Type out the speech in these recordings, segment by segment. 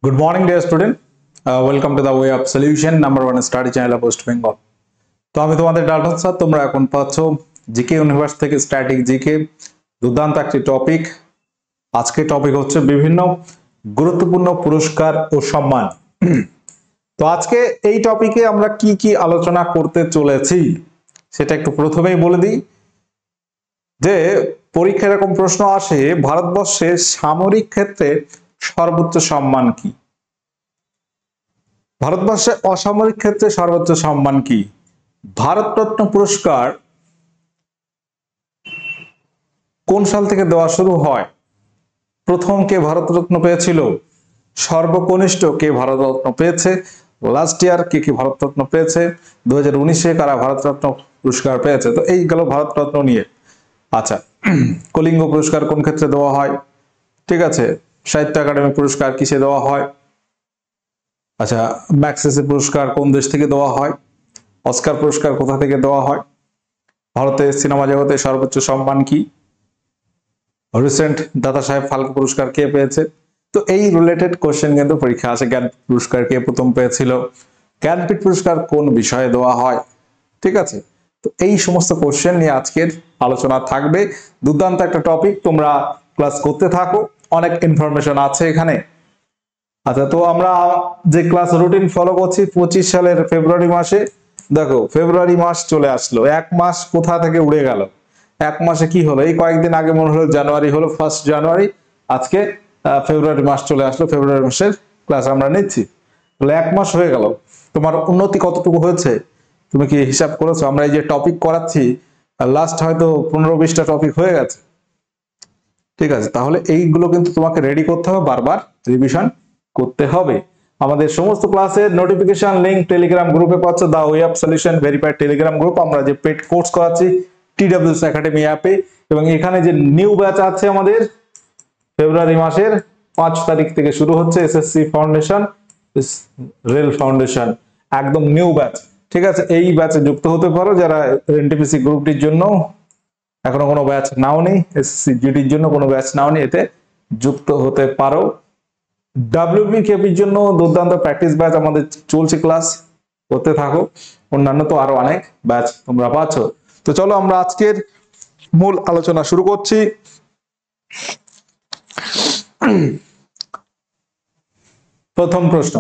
Good morning, dear student. Welcome to the Way of Solution, #1 study channel of West Bengal. তো আমি তোমাদের Dalton sir, তোমরা এখন পাচ্ছ জিকে ইউনিভার্স থেকে স্ট্যাটিক জিকে দুর্দান্ত একটি টপিক। আজকে টপিক হচ্ছে বিভিন্ন গুরুত্বপূর্ণ পুরস্কার ও সম্মান। তো আজকে এই টপিকে আমরা কি কি আলোচনা করতে চলেছি সেটা একটু প্রথমেই বলে দিই যে পরীক্ষায় এরকম প্রশ্ন আসে, ভারতবর্ষে সামরিক ক্ষেত্রে সর্বোচ্চ সম্মান কি? ভারতবর্ষে অসামরিক ক্ষেত্রে সর্বোচ্চ সম্মান কি? ভারতরত্ন পুরস্কার কোন সাল থেকে দেওয়া শুরু হয়? প্রথম কে ভারতরত্ন পেয়েছিল? সর্বকনিষ্ঠ কে ভারতরত্ন পেয়েছে? লাস্ট ইয়ার কে কি ভারতরত্ন পেয়েছে? 2019-এ কারা ভারতরত্ন পুরস্কার পেয়েছে? তো এই গেল ভারতরত্ন নিয়ে। আচ্ছা, কলিঙ্গ পুরস্কার কোন ক্ষেত্রে দেওয়া হয়? ঠিক আছে, সাহিত্য একাডেমি পুরস্কার কিসে দেওয়া হয়? আচ্ছা, ম্যাগসেসে পুরস্কার কোন দেশ থেকে দেওয়া হয়? অস্কার পুরস্কার কোথা থেকে দেওয়া হয়? ভারতের সিনেমা জগতে সর্বোচ্চ সম্মান কি? রিসেন্ট দাদা সাহেব ফালকে পুরস্কার কে পেয়েছে? তো এই রিলেটেড কোশ্চেন কিন্তু পরীক্ষা আসে। জ্ঞানপীঠ পুরস্কার কে প্রথম পেয়েছিল? জ্ঞানপীঠ পুরস্কার কোন বিষয়ে দেওয়া হয়? ঠিক আছে, তো এই সমস্ত কোশ্চেন নিয়ে আজকের আলোচনা থাকবে। দুর্দান্ত একটা টপিক, তোমরা ক্লাস করতে থাকো, অনেক ইনফরমেশন আছে এখানে। আচ্ছা, তো আমরা যে ক্লাস রুটিন ফলো করছি 25 সালের ফেব্রুয়ারি মাসে, দেখো ফেব্রুয়ারি মাস চলে আসলো, এক মাস কোথা থেকে উড়ে গেল। এক মাসে কি হলো? এই কয়েকদিন আগে মনে হলো জানুয়ারি হলো, 1 জানুয়ারি, আজকে ফেব্রুয়ারি মাস চলে আসলো। ফেব্রুয়ারি মাসের ক্লাস আমরা নিচ্ছি, তাহলে এক মাস হয়ে গেল। তোমার উন্নতি কতটুকু হয়েছে তুমি কি হিসাব করেছো? আমরা এই যে টপিক করাচ্ছি, লাস্ট হয়তো 15-20টা টপিক হয়ে গেছে। ঠিক আছে, তাহলে এইগুলো কিন্তু তোমাকে রেডি করতে হবে, বারবার রিভিশন করতে হবে। আমাদের সমস্ত ক্লাসের নোটিফিকেশন লিংক টেলিগ্রাম গ্রুপে পাচ্ছ, the way of solution verified Telegram group. আমরা যে পেড কোর্স করাচ্ছি TWS একাডেমি অ্যাপে, এবং এখানে যে নিউ ব্যাচ আছে আমাদের ফেব্রুয়ারি মাসের 5 তারিখ থেকে শুরু হচ্ছে, এসএসসি ফাউন্ডেশন, রেল ফাউন্ডেশন, একদম নিউ ব্যাচ। ঠিক আছে, এই ব্যাচে যুক্ত হতে পারো যারা এনটিপিসি গ্রুপটির জন্য এখনো কোনো ব্যাচ নাওনি, এসএসসি জিডির জন্য কোনো ব্যাচ নাওনি, এতে যুক্ত হতে পারো। WBKPর জন্য দুর্দান্ত প্র্যাকটিস ব্যাচ আমাদের চলছে, ক্লাস করতে থাকো। অন্যান্য তো আরো অনেক ব্যাচ তোমরা পাচ্ছ। তো চলো আমরা আজকের মূল আলোচনা শুরু করছি। প্রথম প্রশ্ন,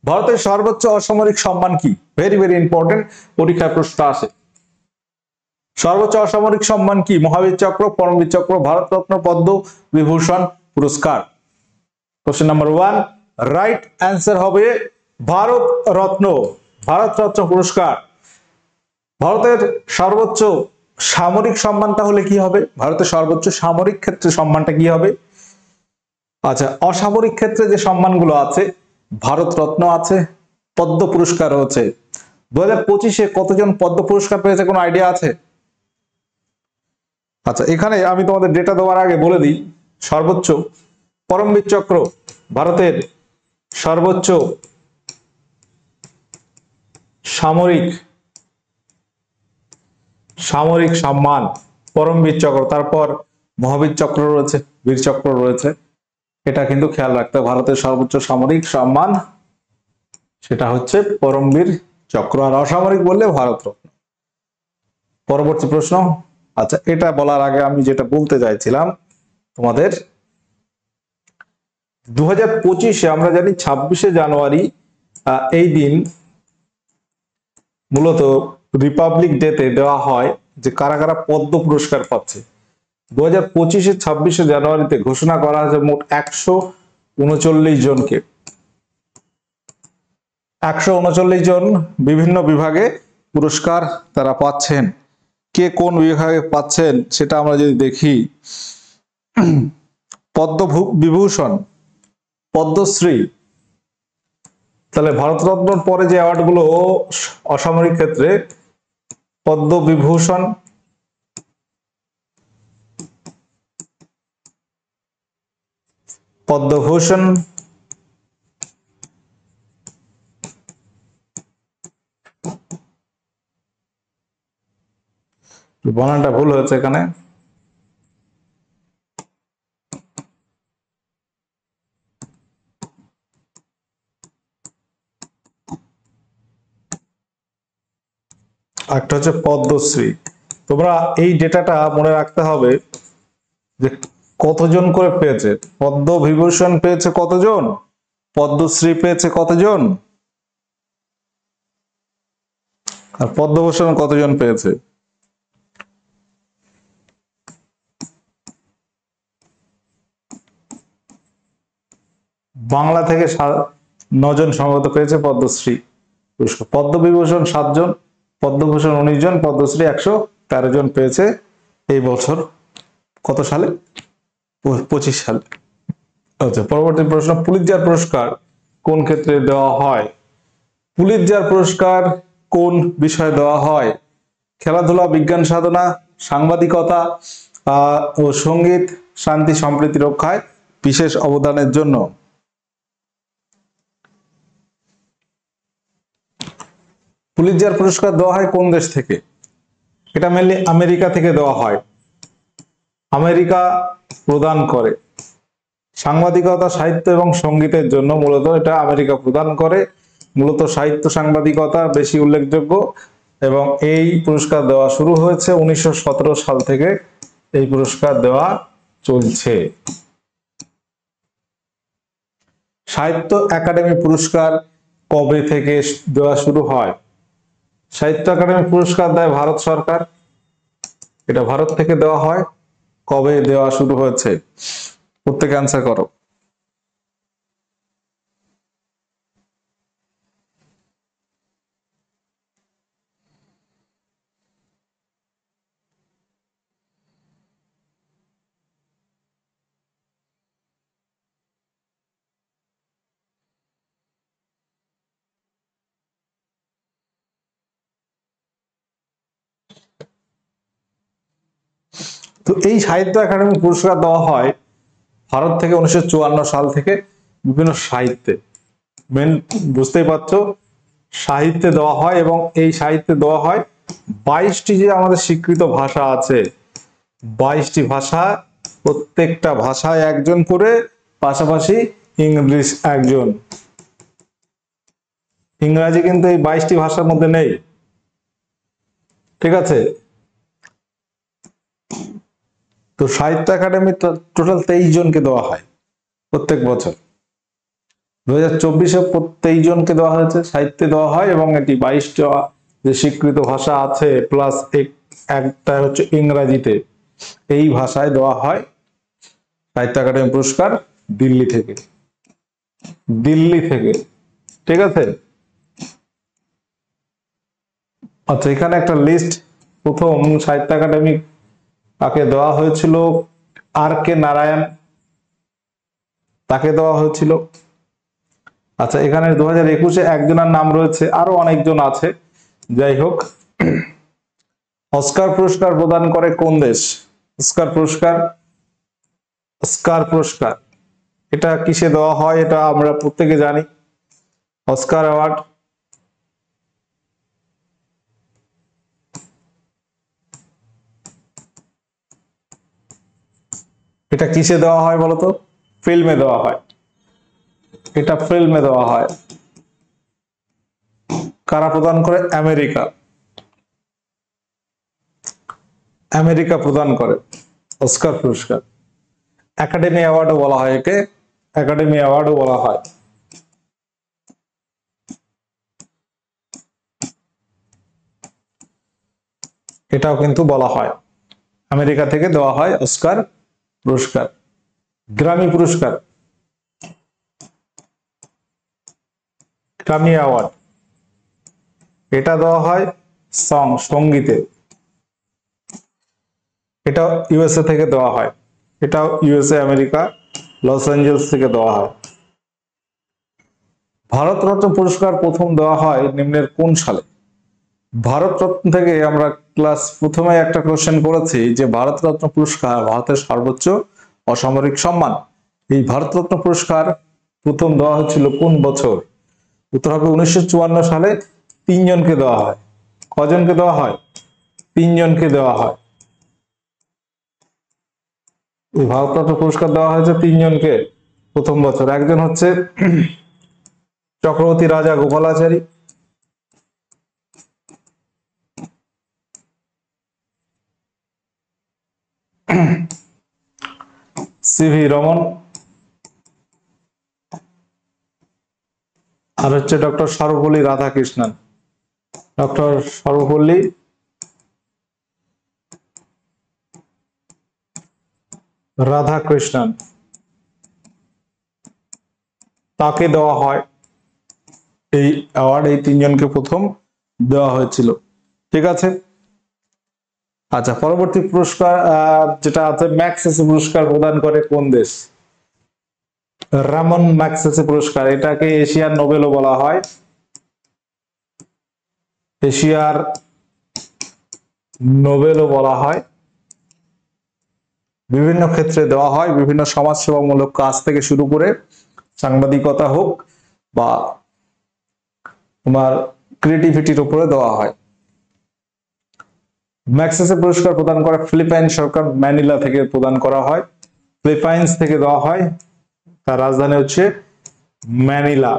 ভারতের সর্বোচ্চ অসামরিক সম্মান কি? ভেরি ভেরি ইম্পর্টেন্ট, পরীক্ষায় প্রশ্ন আসে। সর্বোচ্চ অসামরিক সম্মান কি? মহাবীর চক্র, পরমবীর চক্র, ভারতরত্ন, পদ্ম বিভূষণ পুরস্কার। কোশ্চেন নাম্বার 1, রাইট অ্যান্সার হবে ভারত রত্ন। ভারতরত্ন পুরস্কার ভারতের সর্বোচ্চ সামরিক সম্মান। তাহলে কি হবে? ভারতের সর্বোচ্চ সামরিক ক্ষেত্রে সম্মানটা কি হবে? আচ্ছা, অসামরিক ক্ষেত্রে যে সম্মানগুলো আছে, ভারতরত্ন আছে, পদ্ম পুরস্কার হচ্ছে। 2025-এ কতজন পদ্ম পুরস্কার পেয়েছে কোনো আইডিয়া আছে? আচ্ছা, এখানে আমি তোমাদের ডেটা দেওয়ার আগে বলে দিই, সর্বোচ্চ পরমবীর চক্র ভারতের সর্বোচ্চ সামরিক সামরিক সম্মান পরমবীর চক্র, তারপর মহাবীর চক্র রয়েছে, বীর চক্র রয়েছে। এটা কিন্তু খেয়াল রাখতে, ভারতের সর্বোচ্চ সামরিক সম্মান সেটা হচ্ছে পরমবীর চক্র, আর অসামরিক বললে ভারতরত্ন। পরবর্তী প্রশ্ন। আচ্ছা, এটা বলার আগে আমি যেটা বলতে চাইছিলাম তোমাদের, 2025-এ আমরা জানি 26শে জানুয়ারি এই দিন মূলত রিপাবলিক ডেতে দেওয়া হয় যে কারা কারা পদ্ম পুরস্কার পাচ্ছে। 2025-এ 26শে জানুয়ারিতে ঘোষণা করা হয়েছে মোট 139 জনকে। 139 জন বিভিন্ন বিভাগে পুরস্কার তারা পাচ্ছেন। কে কোন বিভাগে পাচ্ছেন সেটা আমরা যদি দেখি, পদ্ম বিভূষণ, পদ্মশ্রী, তাহলে ভারতরত্নর পরে যে অ্যাওয়ার্ড গুলো অসামরিক ক্ষেত্রে, পদ্ম বিভূষণ, পদ্মভূষণ, বানানটা ভুল হয়েছে এখানে, একটা হচ্ছে পদ্মশ্রী। তোমরা এই ডেটাটা মনে রাখতে হবে যে কতজন করে পেয়েছে। পদ্মবিভূষণ পেয়েছে কতজন, পদ্মশ্রী পেয়েছে কতজন, আর পদ্মভূষণ কতজন পেয়েছে। বাংলা থেকে 9 জন সম্ভবত পেয়েছে পদ্মশ্রী পুরস্কার। পদ্মবিভূষণ 7 জন, পদ্মভূষণ 19 জন, পদ্মশ্রী 113 জন পেয়েছে এই বছর। কত সালে? 25 সালে। আচ্ছা, পরবর্তী প্রশ্ন, পুলিৎজার পুরস্কার কোন ক্ষেত্রে দেওয়া হয়? পুলিৎজার পুরস্কার কোন বিষয়ে দেওয়া হয়? খেলাধুলা, বিজ্ঞান সাধনা, সাংবাদিকতা ও সঙ্গীত, শান্তি সম্প্রীতি রক্ষায় বিশেষ অবদানের জন্য। পুলিৎজার পুরস্কার দেওয়া হয় কোন দেশ থেকে? এটা মেনলি আমেরিকা থেকে দেওয়া হয়, আমেরিকা প্রদান করে। সাংবাদিকতা, সাহিত্য এবং সঙ্গীতের জন্য মূলত এটা আমেরিকা প্রদান করে। মূলত সাহিত্য সাংবাদিকতা বেশি উল্লেখযোগ্য, এবং এই পুরস্কার দেওয়া শুরু হয়েছে 1917 সাল থেকে এই পুরস্কার দেওয়া চলছে। সাহিত্য একাডেমি পুরস্কার কবে থেকে দেওয়া শুরু হয়? সাহিত্য একাডেমি পুরস্কার দেয় ভারত সরকার, এটা ভারত থেকে দেওয়া হয়। কবে দেওয়া শুরু হয়েছে? প্রত্যেকে অ্যান্সার করো। তো এই সাহিত্য একাডেমি পুরস্কার দেওয়া হয় ভারত থেকে 1954 সাল থেকে বিভিন্ন সাহিত্যে। মেন বুঝতেই পারছো, সাহিত্যে দেওয়া হয়, এবং এই সাহিত্যে দেওয়া হয় 22টি যে আমাদের স্বীকৃত ভাষা আছে, 22টি ভাষা, প্রত্যেকটা ভাষায় 1 জন করে, পাশাপাশি ইংলিশ 1 জন। ইংরাজি কিন্তু এই 22টি ভাষার মধ্যে নেই, ঠিক আছে? তো সাহিত্য একাডেমি টোটাল 23 জনকে দেওয়া হয় প্রত্যেক বছর। 2024-এ 23 জনকে দেওয়া হয়েছে, সাহিত্যে দেওয়া হয়, এবং এটি 22টা যে স্বীকৃত ভাষা আছে প্লাস একটা হচ্ছে ইংরাজিতে, এই ভাষায় দেওয়া হয় সাহিত্য একাডেমি পুরস্কার দিল্লি থেকে, দিল্লি থেকে, ঠিক আছে? আচ্ছা, এখানে একটা লিস্ট। প্রথম সাহিত্য একাডেমি তাকে দেওয়া হয়েছিল R.K. নারায়ণ, তাকে দেওয়া হয়েছিল। আচ্ছা, এখানে 2021-এ 1 জনের নাম রয়েছে, আরো অনেকজন আছে। যাই হোক, অস্কার পুরস্কার প্রদান করে কোন দেশ? অস্কার পুরস্কার, অস্কার পুরস্কার এটা কিসে দেওয়া হয়? এটা আমরা প্রত্যেকে জানি, অস্কার অ্যাওয়ার্ড। এটা কিসে দেওয়া হয় বলতো? ফিল্মে দেওয়া হয়, এটা ফিল্মে দেওয়া হয়। কারা প্রদান করে? আমেরিকা, আমেরিকা প্রদান করে অস্কার পুরস্কার। একাডেমি অ্যাওয়ার্ডও বলা হয় একে, একাডেমি অ্যাওয়ার্ডও বলা হয়। এটাও কিন্তু বলা হয়, আমেরিকা থেকে দেওয়া হয় অস্কার পুরস্কার। গ্র্যামি পুরস্কার, গ্র্যামি অ্যাওয়ার্ড, এটা দেওয়া হয় সঙ্গীতে, এটা ইউএসএ থেকে দেওয়া হয়, এটাও ইউএসএ আমেরিকা লস অ্যাঞ্জেলস থেকে দেওয়া হয়। ভারতরত্ন পুরস্কার প্রথম দেওয়া হয় নিম্নের কোন সালে? ভারতরত্ন থেকে আমরা ক্লাস প্রথমে একটা কোশ্চেন করেছি যে ভারতরত্ন পুরস্কার ভারতের সর্বোচ্চ অসামরিক সম্মান। এই ভারতরত্ন পুরস্কার প্রথম দেওয়া হয়েছিল কোন বছর? উত্তর হবে 1954 সালে। 3 জনকে দেওয়া হয়। কজনকে দেওয়া হয়? 3 জনকে দেওয়া হয়। এই ভারতরত্ন পুরস্কার দেওয়া হয়েছে 3 জনকে প্রথম বছর। একজন হচ্ছে চক্রবর্তী রাজা গোপালাচারী, সিভি রমন, আর হচ্ছে ডক্টর সর্বপল্লী রাধাকৃষ্ণন। ডক্টর সর্বপল্লী রাধাকৃষ্ণন, তাকে দেওয়া হয় এই অ্যাওয়ার্ড। এই তিনজনকে প্রথম দেওয়া হয়েছিল। ঠিক আছে। আচ্ছা, পরবর্তী পুরস্কার যেটা আছে ম্যাগসেসে পুরস্কার প্রদান করে কোন দেশ? রামন ম্যাগসেসে পুরস্কার, এটাকে এশিয়ার নোবেলও বলা হয়। এশিয়ার নোবেলও বলা হয়। বিভিন্ন ক্ষেত্রে দেওয়া হয়, বিভিন্ন সমাজসেবামূলক কাজ থেকে শুরু করে সাংবাদিকতা হোক বা তোমার ক্রিয়েটিভিটির উপরে দেওয়া হয়। ম্যাগসেসে পুরস্কার প্রদান করা ফিলিপাইন সরকার, ম্যানিলা থেকে প্রদান করা হয়। ফিলিপাইন্স থেকে দেওয়া হয়, তার রাজধানী হচ্ছে ম্যানিলা।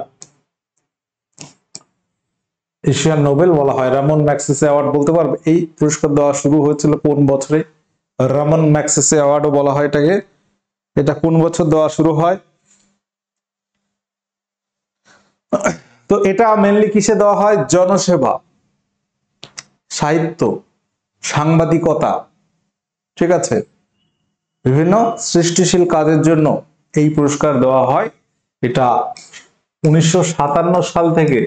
এশিয়ান নোবেল বলা হয়। রামন ম্যাগসেসে অ্যাওয়ার্ড বলতে পারবে এই পুরস্কার দেওয়া শুরু হয়েছিল কোন বছরে? রামন ম্যাগসেসে অ্যাওয়ার্ডও বলা হয় এটাকে। এটা কোন বছর দেওয়া শুরু হয়? তো এটা মেনলি কিসে দেওয়া হয়? জনসেবা, সাহিত্য, সাংবাদিকতা, ঠিক আছে, বিভিন্ন সৃষ্টিশীল কাজের জন্য এই পুরস্কার দেওয়া হয়। এটা 1957 সাল থেকে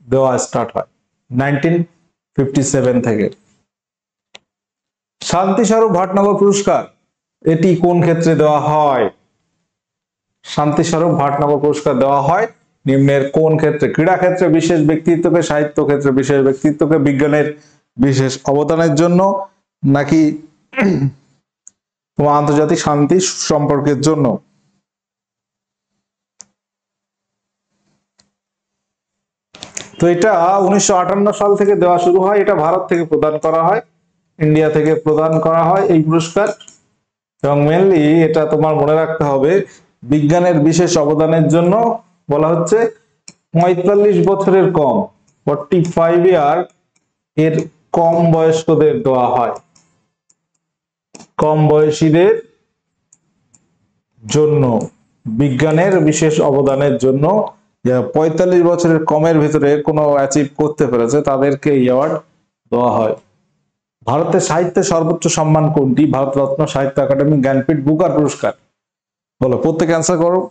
দেওয়া স্টার্ট হয়, 1957 থেকে। শান্তিস্বরূপ ভাটনগর পুরস্কার, এটি কোন ক্ষেত্রে দেওয়া হয়? শান্তিস্বরূপ ভাটনগর পুরস্কার দেওয়া হয় নিম্নের কোন ক্ষেত্রে? ক্রীড়া ক্ষেত্রে বিশেষ ব্যক্তিত্বকে, সাহিত্য ক্ষেত্রে বিশেষ ব্যক্তিত্বকে, বিজ্ঞানের বিশেষ অবদানের জন্য, নাকি তোমার আন্তর্জাতিক শান্তি সম্পর্কের জন্য? তো এটা 1958 সাল থেকে দেওয়া শুরু হয়। এটা ভারত থেকে প্রদান করা হয়, ইন্ডিয়া থেকে প্রদান করা হয় এই পুরস্কার। এবং মেনলি এটা তোমার মনে রাখতে হবে, বিজ্ঞানের বিশেষ অবদানের জন্য বলা হচ্ছে 45 বছরের কম, 45 ইয়ার এর কম বয়স্কদের দেওয়া হয়। কম বয়সীদের জন্য বিজ্ঞানের বিশেষ অবদানের জন্য, যারা 45 বছরের কমের ভিতরে কোনো অ্যাচিভ করতে পেরেছে তাদেরকে এই অ্যাওয়ার্ড দেওয়া হয়। ভারতের সাহিত্যের সর্বোচ্চ সম্মান কোনটি? ভারতরত্ন, সাহিত্য একাডেমি, জ্ঞানপীঠ, বুকার পুরস্কার। বলো, প্রত্যেকে অ্যান্সার করো।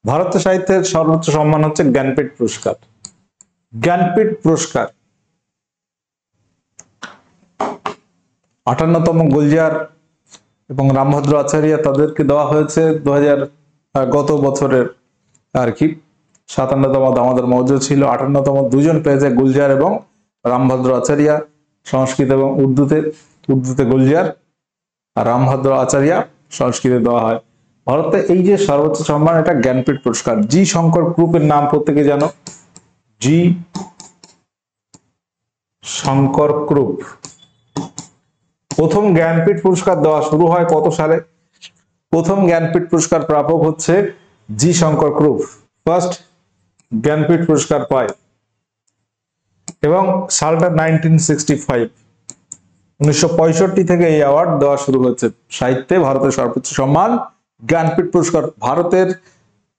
ভারতীয় সাহিত্যের সর্বোচ্চ সম্মান হচ্ছে জ্ঞানপীঠ পুরস্কার। জ্ঞানপীঠ পুরস্কার 58তম গুলজার এবং রামভদ্র আচার্য তাদেরকে দেওয়া হয়েছে গত বছরের আর কি। 57তম দামোদর মৌর্য ছিল, 58তম দুজন পেয়েছে গুলজার এবং রামভদ্র আচার্য, সংস্কৃত এবং উর্দুতে গুলজার আর রামভদ্র আচার্য সংস্কৃতে দেওয়া হয়। ভারতে এই যে সর্বোচ্চ সম্মান, এটা জ্ঞানপীঠ পুরস্কার। জি শঙ্কর গ্রুপের নাম প্রত্যেকে জানো, জি শঙ্কর গ্রুপ। প্রথম জ্ঞানপীঠ পুরস্কার দেওয়া শুরু হয় কত সালে? প্রথম জ্ঞানপীঠ পুরস্কার প্রাপক হচ্ছে জি শঙ্কর গ্রুপ, ফার্স্ট জ্ঞানপীঠ পুরস্কার পায় এবং সালটা 1965। 1965 থেকে এই অ্যাওয়ার্ড দেওয়া শুরু হয়েছে। সাহিত্যে ভারতের সর্বোচ্চ সম্মান জ্ঞানপীঠ পুরস্কার। ভারতের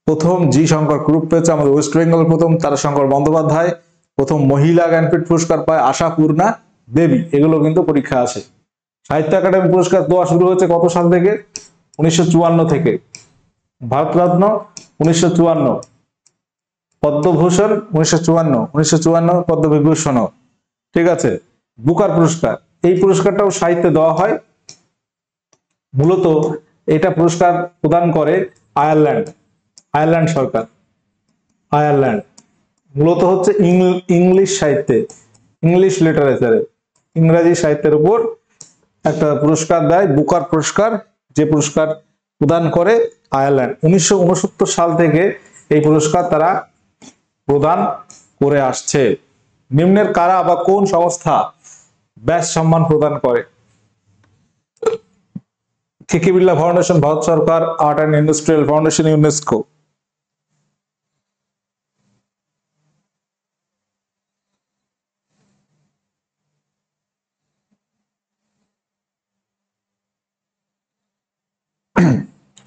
প্রথম জি শঙ্কর গ্রুপ পেয়েছে আমাদের ওয়েস্ট বেঙ্গল, প্রথম তারাশঙ্কর বন্দ্যোপাধ্যায়। প্রথম মহিলা জ্ঞানপীঠ পুরস্কার পায় আশাপূর্ণা দেবী। এগুলো কিন্তু পরীক্ষা আসে। সাহিত্য একাডেমি পুরস্কার দেওয়া শুরু হয়েছে কত সাল থেকে? 1954 থেকে। ভারতরত্ন 1954, পদ্মভূষণ 1954, পদ্মবিভূষণ, ঠিক আছে। বুকার পুরস্কার, এই পুরস্কারটাও সাহিত্যে দেওয়া হয়। মূলত এটা পুরস্কার প্রদান করে আয়ারল্যান্ড সরকার। আয়ারল্যান্ড মূলত হচ্ছে ইংলিশ সাহিত্যে, ইংলিশ লিটারেচারে, ইংরেজি সাহিত্যের উপর একটা পুরস্কার দেয়, বুকার পুরস্কার, যে পুরস্কার প্রদান করে আয়ারল্যান্ড। 1969 সাল থেকে এই পুরস্কার তারা প্রদান করে আসছে। নিম্নের কারা বা কোন সংস্থা ব্যাস সম্মান প্রদান করে? কেকে Birla foundation Bharat Sarkar, art and industrial foundation UNESCO.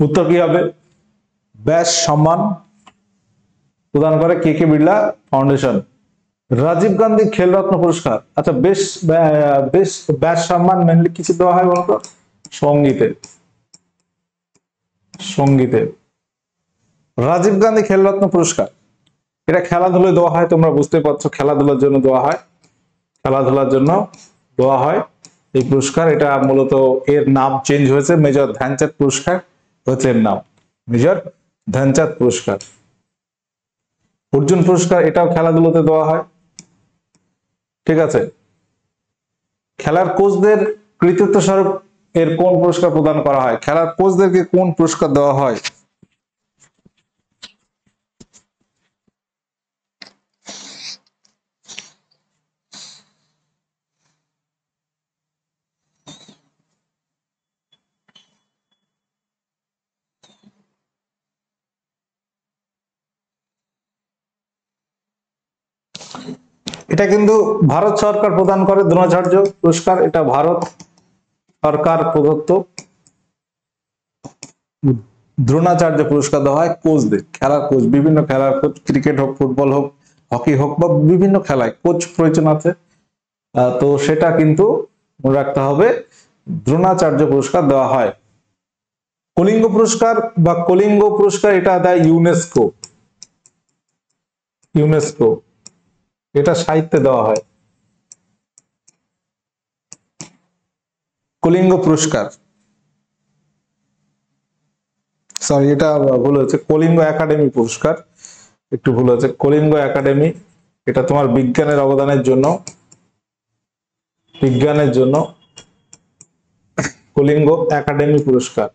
উত্তর কি হবে? ব্যাস সম্মান প্রদান করে কেকে বিড়লা ফাউন্ডেশন। রাজীব গান্ধী খেলরত্ন পুরস্কার, আচ্ছা বেশ বেশ ব্যাস সম্মান মেনলি কিছু দেওয়া হয় বলতো? সঙ্গীতে, সঙ্গীতে। রাজীব গান্ধী খেলরত্ন পুরস্কার এটা খেলাধুলায় দেওয়া হয়, তোমরা বুঝতে পারছো, খেলাধুলার জন্য দেওয়া হয়, খেলাধুলার জন্য দেওয়া হয় এই পুরস্কার। এটা মূলত এর নাম চেঞ্জ হয়েছে, মেজর ধ্যানচাঁদ পুরস্কার হচ্ছে এর নাম, মেজর ধ্যানচাঁদ পুরস্কার। অর্জুন পুরস্কার এটাও খেলাধুলাতে দেওয়া হয়, ঠিক আছে। খেলার কোচদের কৃতিত্ব স্বরূপ এর কোন পুরস্কার প্রদান করা হয়? খেলার কোচদেরকে কোন পুরস্কার দেওয়া হয়? এটা কিন্তু ভারত সরকার প্রদান করে দ্রোণাচার্য পুরস্কার, এটা ভারত সরকার প্রদত্ত দ্রোণাচার্য পুরস্কার দেওয়া হয় কোচদের, খেলার কোচ, বিভিন্ন খেলার কোচ, ক্রিকেট হোক, ফুটবল হোক, হকি হোক, বা বিভিন্ন খেলায় কোচ প্রয়োজন আছে, তো সেটা কিন্তু মনে রাখতে হবে, দ্রোণাচার্য পুরস্কার দেওয়া হয়। কলিঙ্গ পুরস্কার বা কলিঙ্গ পুরস্কার এটা দেয় ইউনেস্কো, ইউনেস্কো এটা সাহিত্যে দেওয়া হয়। কলিঙ্গ পুরস্কার, সরি এটা ভুল হয়েছে, কলিঙ্গ একাডেমি পুরস্কার, একটু ভুল হয়েছে, কলিঙ্গ একাডেমি, এটা তোমার বিজ্ঞানের অবদানের জন্য, বিজ্ঞানের জন্য কলিঙ্গ একাডেমি পুরস্কার।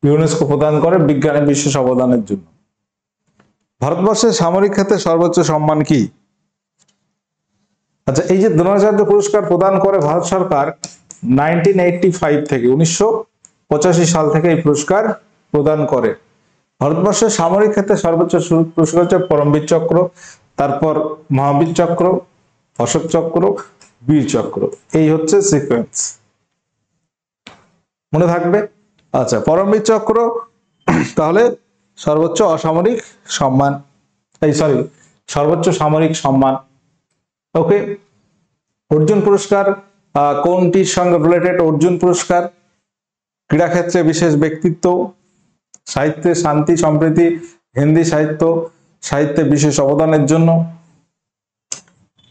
ইউনেস্কো প্রদান করে বিজ্ঞানের বিশেষ অবদানের জন্য। ভারতবর্ষের সামরিক ক্ষেত্রে সর্বোচ্চ সম্মান কি? আচ্ছা এই যে দ্রোণাচার্য পুরস্কার প্রদান করে ভারত সরকার 1985 থেকে 1985 সাল থেকে এই পুরস্কার প্রদান করে। ভারতবর্ষের সামরিক ক্ষেত্রে সর্বোচ্চ পুরস্কার হচ্ছে পরমবীর চক্র, তারপর মহাবীর চক্র, অশোক চক্র, বীর চক্র, এই হচ্ছে সিকোয়েন্স, মনে থাকবে। আচ্ছা পরমবীর চক্র তাহলে সর্বোচ্চ অসামরিক সম্মান, এই সরি সর্বোচ্চ সামরিক সম্মান। ওকে, অর্জুন পুরস্কার কোনটির সঙ্গে রিলেটেড? অর্জুন পুরস্কার ক্রীড়াক্ষেত্রে বিশেষ ব্যক্তিত্ব, সাহিত্যে শান্তি সম্প্রীতি, হিন্দি সাহিত্য, সাহিত্যে বিশেষ অবদানের জন্য।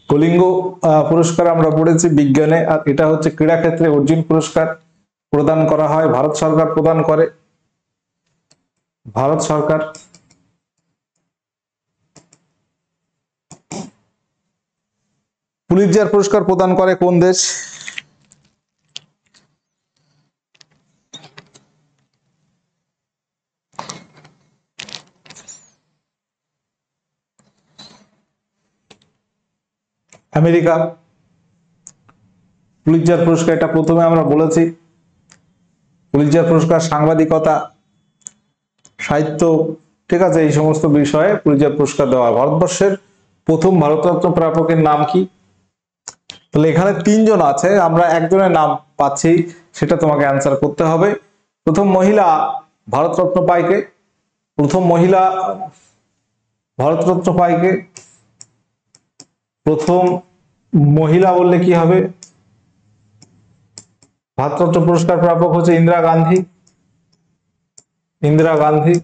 কলিঙ্গ পুরস্কার আমরা পড়েছি বিজ্ঞানে, আর এটা হচ্ছে ক্রীড়াক্ষেত্রে অর্জুন পুরস্কার প্রদান করা হয়, ভারত সরকার প্রদান করে, ভারত সরকার। পুলিৎজার পুরস্কার প্রদান করে কোন দেশ? আমেরিকা। পুলিৎজার পুরস্কার এটা প্রথমে আমরা বলেছি, পুলিৎজার পুরস্কার সাংবাদিকতা, সাহিত্য, ঠিক আছে, এই সমস্ত বিষয়ে পুলিৎজার পুরস্কার দেওয়া হয়। ভারতবর্ষের প্রথম ভারতরত্ন প্রাপকের নাম কি? তাহলে এখানে তিনজন আছে, আমরা একজনের নাম পাচ্ছি, সেটা তোমাকে অ্যান্সার করতে হবে। প্রথম মহিলা ভারতরত্ন পায় কে? প্রথম মহিলা ভারতরত্ন পায় কে? প্রথম মহিলা বললে কি হবে? ভারতরত্ন পুরস্কার প্রাপক হচ্ছে ইন্দিরা গান্ধী, ইন্দিরা গান্ধী।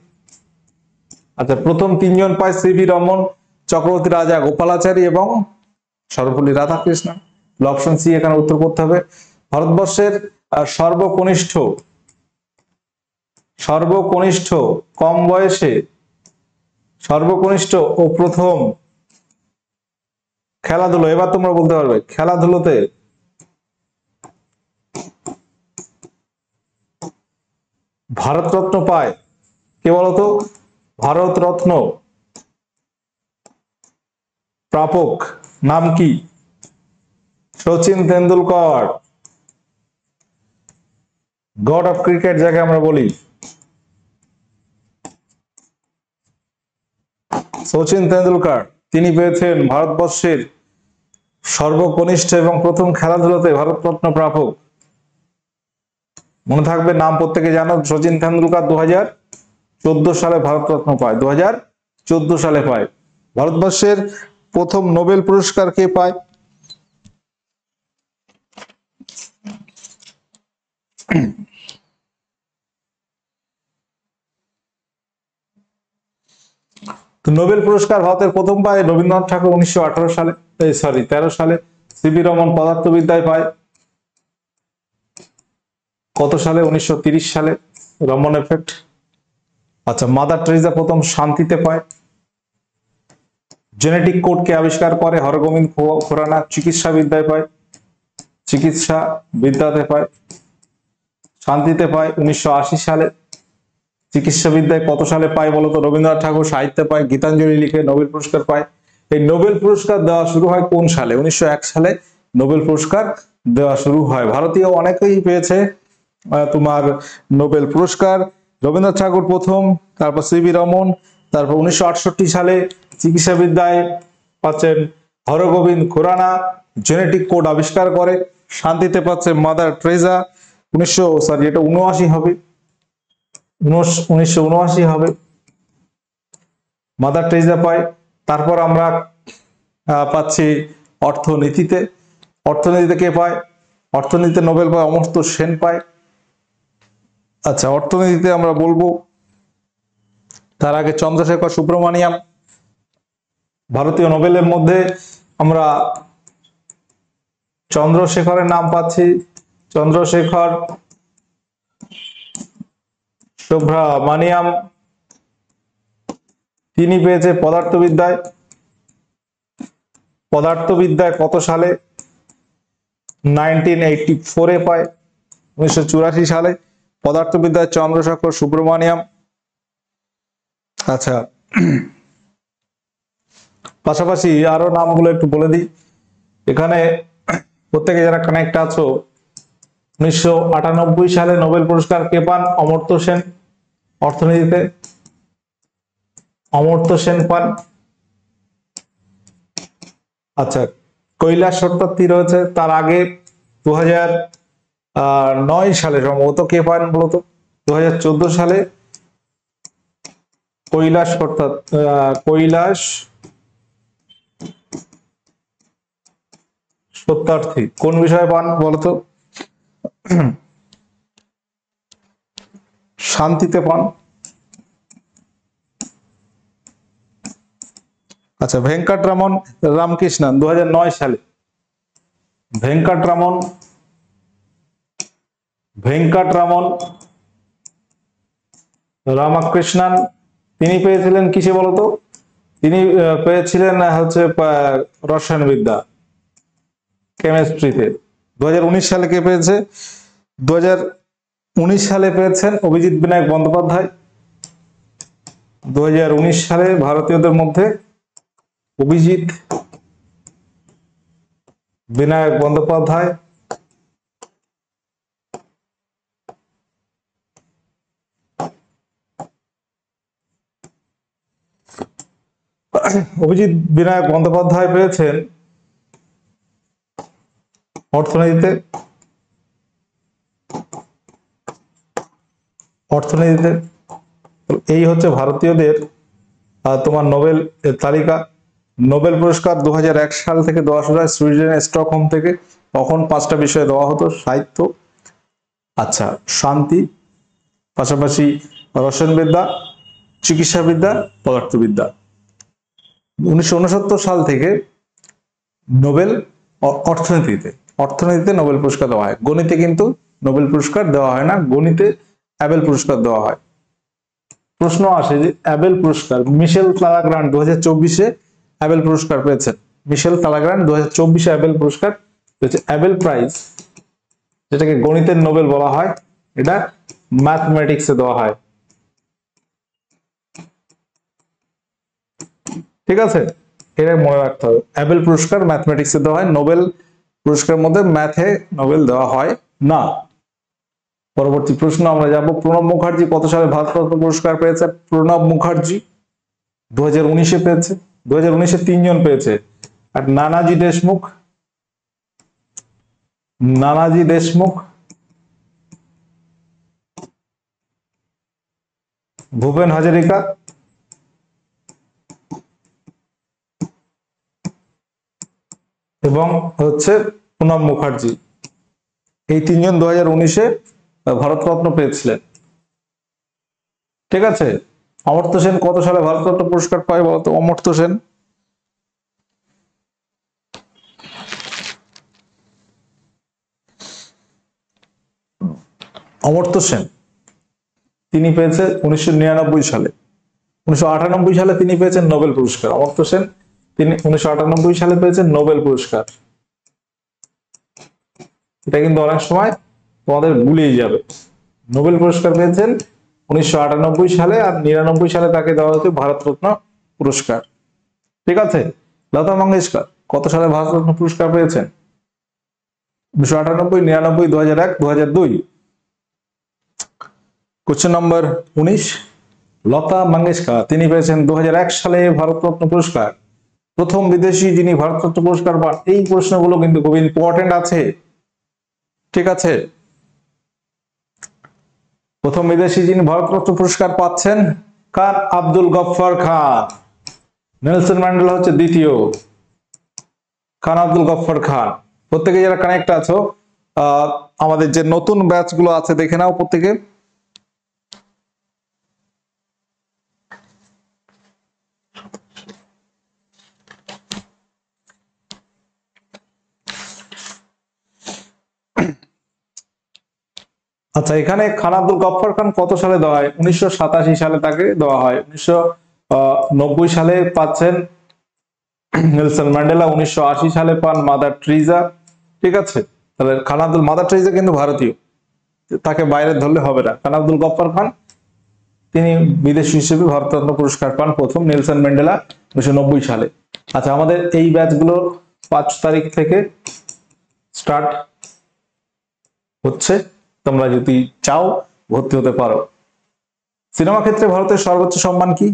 আচ্ছা প্রথম তিনজন পায় সিভি রমন, চক্রবর্তী রাজা গোপালাচারী এবং সর্বপল্লী রাধাকৃষ্ণন। অপশন সি এখানে উত্তর করতে হবে। ভারতবর্ষের সর্বকনিষ্ঠ, সর্বকনিষ্ঠ কম বয়সে সর্বকনিষ্ঠ ও প্রথম খেলাধুলো, এবার তোমরা বলতে পারবে খেলাধুলোতে ভারতরত্ন পায় কে বলতো? ভারতরত্ন প্রাপক নাম কি? Sachin Tendulkar, god of cricket যাকে আমরা বলি। সচিন তেন্ডুলকর তিনি পেয়েছেন ভারতবর্ষের সর্বকনিষ্ঠ এবং প্রথম খেলাধুলাতে ভারতরত্ন প্রাপক। মনে থাকবে নাম প্রত্যেকে জানো, সচিন তেন্ডুলকর 2014 সালে ভারতরত্ন পায়, 2014 সালে পায়। ভারতবর্ষের প্রথম নোবেল পুরস্কার কে পায়? তো নোবেল পুরস্কার ভারতের প্রথম পায় রবীন্দ্রনাথ ঠাকুর 1918 সালে, 13 সালে। সিভি রমন পদার্থবিদ্যায় পায় কত সালে? 1930 সালে, রমন এফেক্ট। আচ্ছা, মাদার টেরেসা প্রথম শান্তিতে পায়। জেনেটিক কোড কে আবিষ্কার করে? হরগোবিন্দ খুরানা চিকিৎসা বিদ্যায় পায়, চিকিৎসা বিদ্যাতে পায়। শান্তিতে পায় 1980 সালে। চিকিৎসা বিদ্যায় কত সালে পায় বলতো? রবীন্দ্রনাথ ঠাকুর সাহিত্যে পায়, গীতাঞ্জলি লিখে নোবেল পুরস্কার পায়। এই নোবেল পুরস্কার দেওয়া শুরু হয় কোন সালে? 1901 সালে নোবেল পুরস্কার দেওয়া শুরু হয়। ভারতীয় অনেকেই পেয়েছে তোমার নোবেল পুরস্কার। রবীন্দ্রনাথ ঠাকুর প্রথম, তারপর সিভি রমন, তারপর 1968 সালে চিকিৎসা বিদ্যায় পাচ্ছেন হরগোবিন্দ খুরানা, জেনেটিক কোড আবিষ্কার করে। শান্তিতে পাচ্ছে মাদার টেরেসা, 1979 হবে, 1979 হবে, মাদার টেরেসা পায়। তারপর আমরা পাচ্ছি অর্থনীতিতে। অর্থনীতিতে কে পায়? অর্থনীতিতে নোবেল পায় অমর্ত্য সেন পায়। আচ্ছা, অর্থনীতিতে আমরা বলবো, তার আগে চন্দ্রশেখর সুব্রমণিয়াম। ভারতীয় নোবেলের মধ্যে আমরা চন্দ্রশেখরের নাম পাচ্ছি, চন্দ্রশেখর সুব্রমণিয়াম। তিনি পেয়েছে পদার্থবিদ্যায়। পদার্থবিদ্যায় কত সালে? 1984 পায়, 1984 সালে পদার্থবিদ্যায় চন্দ্রশেখর সুব্রমণিয়াম। আচ্ছা, পাশাপাশি আরো নামগুলো একটু বলে দিই। এখানে প্রত্যেকে যারা কানেক্ট আছো, 1998 সালে নোবেল পুরস্কার কে পান? অমর্ত্য সেন। অর্থনীতিতে অমর্ত্য সেন পান। আচ্ছা, কৈলাস সত্যার্থী রয়েছে। তার আগে 2009 সালে সম্ভবত কে পান বলতো? 2014 সালে কৈলাস সত্যার্থী কোন বিষয়ে পান বলতো? শান্তিতে পান। আচ্ছা, ভেঙ্কটরমন রামকৃষ্ণন 2009 সালে। ভেঙ্কটরমন রামকৃষ্ণন তিনি পেয়েছিলেন কিসে বলতো? তিনি পেয়েছিলেন হচ্ছে রসায়নবিদ্যা, কেমিস্ট্রিতে। 2019 সালে কে পেয়েছে? 2019 সালে পেয়েছেন অভিজিৎ বিনায়ক বন্দ্যোপাধ্যায়। 2019 সালে ভারতীয়দের মধ্যে অভিজিৎ বিনায়ক বন্দ্যোপাধ্যায়। অভিজিৎ বিনায়ক বন্দ্যোপাধ্যায় পেয়েছেন অর্থনীতিতে। এই হচ্ছে ভারতীয়দের তোমার নোবেল তালিকা। নোবেল পুরস্কার 2001 সাল থেকে দেওয়া শুরু হয় সুইডেনের স্টকহোম থেকে। তখন 5টা বিষয়ে দেওয়া হতো: সাহিত্য, আচ্ছা শান্তি, পাশাপাশি রসায়নবিদ্যা, চিকিৎসাবিদ্যা, পদার্থবিদ্যা। 1969 সাল থেকে নোবেল অর্থনীতিতে নোবেল পুরস্কার দেওয়া হয়। গণিতে কিন্তু নোবেল পুরস্কার দেওয়া হয় না, গণিতে অ্যাবেল পুরস্কার দেওয়া হয়। প্রশ্ন আসে যে অ্যাবেল পুরস্কার, মিশেল তালাগ্রান্ট 2024-এ অ্যাবেল পুরস্কার পেয়েছেন। মিশেল তালাগ্রান্ট 2024-এ অ্যাবেল পুরস্কার পেয়েছে। অ্যাবেল প্রাইজ, যেটাকে গণিতের নোবেল বলা হয়, এটা ম্যাথমেটিক্সে দেওয়া হয়। ঠিক আছে, এটা মনে রাখতে হবে। অ্যাবেল পুরস্কার ম্যাথমেটিক্সে দেওয়া হয়, নোবেল পুরস্কারের মধ্যে ম্যাথে নোবেল দেওয়া হয় না। পরবর্তী প্রশ্ন আমরা যাব, প্রণব মুখার্জি কত সালে ভারতরত্ন পুরস্কার পেয়েছে? প্রণব মুখার্জি 2019-এ পেয়েছে। 2019-এ 3 জন পেয়েছে। আর নানাজি দেশমুখ, ভূপেন হাজারিকা এবং হচ্ছে প্রণব মুখার্জি, এই 3 জন 2019-এ ভারতরত্ন পেয়েছিলেন। ঠিক আছে। অমর্ত্য সেন কত সালে ভারতরত্ন পুরস্কার পায় বলতো? অমর্ত্য সেন তিনি পেয়েছে 1999 সালে। 1998 সালে তিনি পেয়েছেন নোবেল পুরস্কার। অমর্ত্য সেন তিনি 1998 সালে পেয়েছেন নোবেল পুরস্কার। এটা কিন্তু অনেক সময় তোমাদের গুলিয়ে যাবে। নোবেল পুরস্কার পেয়েছেন 1998 সালে, আর 99 সালে তাকে দেওয়া হয়েছে ভারতরত্ন পুরস্কার। ঠিক আছে। লতা মঙ্গেশকর কত সালে ভারতরত্ন পুরস্কার পেয়েছেন? 1998, 99, 2001, 2002। কোশ্চেন নম্বর 19, লতা মঙ্গেশকর তিনি পেয়েছেন 2001 সালে ভারতরত্ন পুরস্কার। প্রথম বিদেশি যিনি ভারতরত্ন পুরস্কার পান। এই প্রশ্নগুলো কিন্তু খুব ইম্পর্টেন্ট আছে। ঠিক আছে। প্রথম বিদেশি যিনি ভারতরত্ন পুরস্কার পাচ্ছেন কার? আব্দুল গফফর খান। নেলসন ম্যান্ডেলা হচ্ছে দ্বিতীয়। খান আব্দুল গফফর খান। প্রত্যেকে যারা কানেক্ট আছো, আমাদের যে নতুন ব্যাচ গুলো আছে দেখে নাও প্রত্যেকে। আচ্ছা, এখানে খান আব্দুল গফফর খান কত সালে দেওয়া হয়? 1987 সালে তাকে দেওয়া হয়। 1990 সালে পাচ্ছেন নেলসন ম্যান্ডেলা, 1980 সালে পান মাদার টেরেসা। ঠিক আছে। তাহলে খান আব্দুল, মাদার টেরেসা কিন্তু ভারতীয়, তাকে বাইরে ধরলে হবে না। খান আব্দুল গফফর খান তিনি বিদেশি হিসেবে ভারতরত্ন পুরস্কার পান প্রথম, নেলসন ম্যান্ডেলা 1990 সালে। আচ্ছা, আমাদের এই ব্যাচগুলো 5 তারিখ থেকে স্টার্ট হচ্ছে। তোমরা যদি চাও ভর্তি হতে পারো। সিনেমা ক্ষেত্রে ভারতের সর্বোচ্চ সম্মান কি?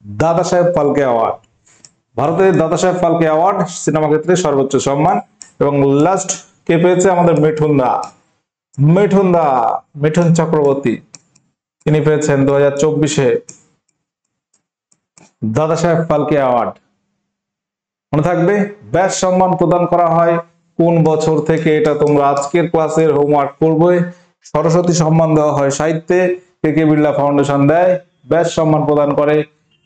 দাদা সাহেব ফালকে অ্যাওয়ার্ড। ভারতের দাদা সাহেব ফালকে অ্যাওয়ার্ড সিনেমা ক্ষেত্রে সর্বোচ্চ সম্মান। এবং লাস্ট কে পেয়েছে? আমাদের মিঠুন চক্রবর্তী, তিনি পেয়েছেন 2024-এ দাদা সাহেব ফালকে অ্যাওয়ার্ড। মনে থাকবে, ব্যাস সম্মান প্রদান করা হয় কোন বছর থেকে? এটা তোমরা আজকের ক্লাসের হোমওয়ার্ক করবে। সরস্বতী সম্মান দেওয়া হয় সাহিত্যে, কে কে বিড়লা ফাউন্ডেশন দেয়। ব্যাস সম্মান প্রদান করে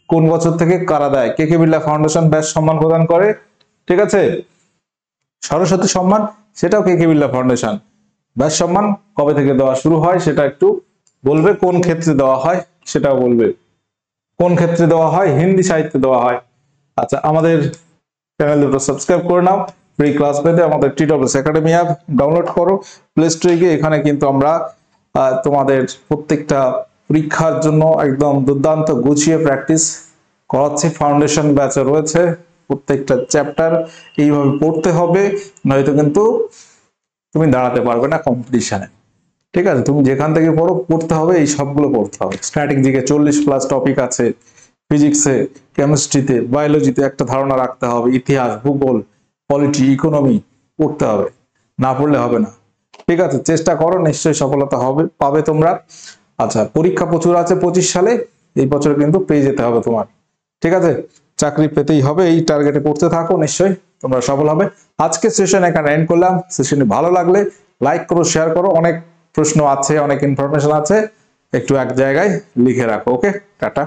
কোন বছর থেকে? কারা দেয়? কে কে বিড়লা ফাউন্ডেশন ব্যাস সম্মান প্রদান করে। ঠিক আছে। সরস্বতী সম্মান সেটাও কে কে বিড়লা ফাউন্ডেশন। ব্যাস সম্মান কবে থেকে দেওয়া শুরু হয় সেটা একটু বলবে। কোন ক্ষেত্রে দেওয়া হয় সেটাও বলবে। কোন ক্ষেত্রে দেওয়া হয়? হিন্দি সাহিত্যে দেওয়া হয়। আচ্ছা, আমাদের চ্যানেল দুটো সাবস্ক্রাইব করে নাও। ফ্রি ক্লাস পেতে আমাদের TWS একাডেমি অ্যাপ ডাউনলোড করো প্লে স্টোরে গিয়ে। এখানে কিন্তু আমরা তোমাদের প্রত্যেকটা পরীক্ষার জন্য একদম দুর্দান্ত গুছিয়ে প্র্যাকটিস করাচ্ছি। ফাউন্ডেশন ব্যাচে রয়েছে, প্রত্যেকটা চ্যাপ্টার এইভাবে পড়তে হবে, নয়তো কিন্তু তুমি দাঁড়াতে পারবে না কম্পিটিশনে। ঠিক আছে। তুমি যেখান থেকে পড়তে হবে, এই সবগুলো পড়তে হবে। স্ট্র্যাটেজিকে 40+ টপিক আছে, ফিজিক্সে, কেমিস্ট্রিতে, বায়োলজিতে একটা ধারণা রাখতে হবে, ইতিহাস, ভূগোল, পলিটি, ইকোনমি পড়তে হবে, না পড়লে হবে না। ঠিক আছে। চেষ্টা করো, নিশ্চয়ই সফলতা পাবে তোমরা। আচ্ছা, পরীক্ষা প্রচুর আছে 25 সালে, এই বছর কিন্তু পেয়ে যেতে হবে তোমার। ঠিক আছে। চাকরি পেতেই হবে, এই টার্গেটে পড়তে থাকো, নিশ্চয়ই তোমরা সফল হবে। আজকে সেশন এখানে এন্ড করলাম। সেশনটি ভালো লাগলে লাইক করো, শেয়ার করো। অনেক প্রশ্ন আছে, অনেক ইনফরমেশন আছে, একটু এক জায়গায় লিখে রাখো। ওকে, টাটা।